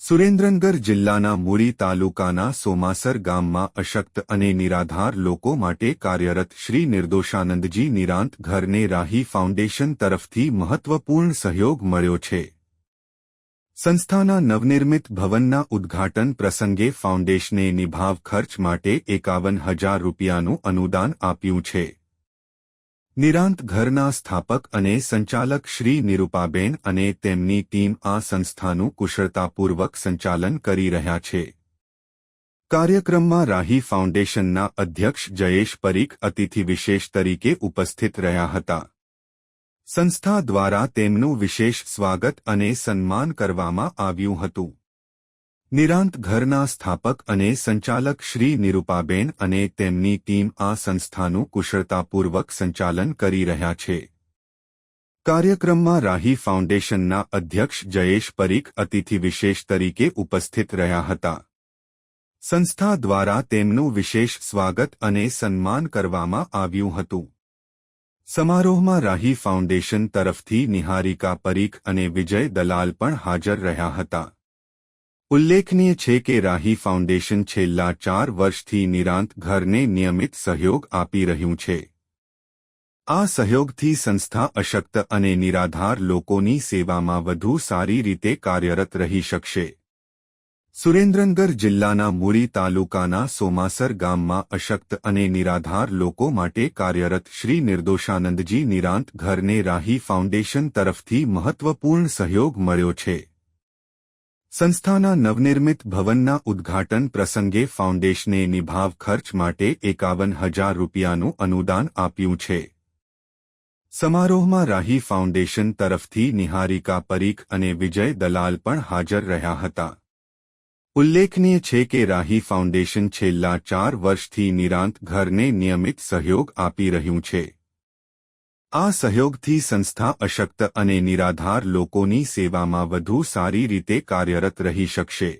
સુરેન્દ્રનગર જિલ્લાના મૂળી તાલુકાના સોમાસર ગામમાં અશક્ત અને નિરાધાર લોકો માટે કાર્યરત શ્રી નિર્દોષાનંદજી નિરાંત ઘરને રાહી ફાઉન્ડેશન તરફથી મહત્વપૂર્ણ સહયોગ મળ્યો છે। સંસ્થાના નવનિર્મિત ભવનના ઉદ્ઘાટન પ્રસંગે ફાઉન્ડેશને નિભાવ ખર્ચ માટે 51,000 રૂપિયાનું અનુદાન આપ્યું છે। નિરાંત ઘરના સ્થાપક અને સંચાલક શ્રી નિરૂપાબેન અને તેમની ટીમ આ સંસ્થાનું કુશળતાપૂર્વક સંચાલન કરી રહ્યા છે। કાર્યક્રમમાં રાહી ફાઉન્ડેશનના અધ્યક્ષ જયેશ પરીખ અતિથિ વિશેષ તરીકે ઉપસ્થિત રહ્યા હતા। સંસ્થા દ્વારા તેમનું વિશેષ સ્વાગત અને સન્માન કરવામાં આવ્યું હતું। નિરાંત ઘરના સ્થાપક અને સંચાલક શ્રી નિરૂપાબેન અને તેમની ટીમ આ સંસ્થાનું કુશળતાપૂર્વક સંચાલન કરી રહ્યા છે। કાર્યક્રમમાં રાહી ફાઉન્ડેશનના અધ્યક્ષ જયેશ પરીખ અતિથિ વિશેષ તરીકે ઉપસ્થિત રહ્યા હતા। સંસ્થા દ્વારા તેમનું વિશેષ સ્વાગત અને સન્માન કરવામાં આવ્યું હતું। સમારોહમાં રાહી ફાઉન્ડેશન તરફથી નિહારિકા પરીખ અને વિજય દલાલ પણ હાજર રહ્યા હતા। ઉલ્લેખનીય છે કે રાહી ફાઉન્ડેશન છેલ્લા 4 વર્ષથી નિરાંત ઘરને નિયમિત સહયોગ આપી રહ્યું છે। આ સહયોગથી સંસ્થા અશક્ત અને નિરાધાર લોકોની સેવામાં વધુ સારી રીતે કાર્યરત રહી શકશે। સુરેન્દ્રનગર જિલ્લાના મૂળી તાલુકાના સોમાસર ગામમાં અશક્ત અને નિરાધાર લોકો માટે કાર્યરત શ્રી નિર્દોષાનંદજી નિરાંત ઘરને રાહી ફાઉન્ડેશન તરફથી મહત્વપૂર્ણ સહયોગ મળ્યો છે। સંસ્થાના નવનિર્મિત ભવનના ઉદ્ઘાટન પ્રસંગે ફાઉન્ડેશને નિભાવ ખર્ચ માટે 51,000 રૂપિયાનું અનુદાન આપ્યું છે। સમારોહમાં રાહી ફાઉન્ડેશન તરફથી નિહારિકા પરીખ અને વિજય દલાલ પણ હાજર રહ્યા હતા। ઉલ્લેખનીય છે કે રાહી ફાઉન્ડેશન છેલ્લા 4 વર્ષથી નિરાંત ઘરને નિયમિત સહયોગ આપી રહ્યું છે। આ સહયોગથી સંસ્થા અશક્ત અને નિરાધાર લોકોની સેવામાં વધુ સારી રીતે કાર્યરત રહી શકશે।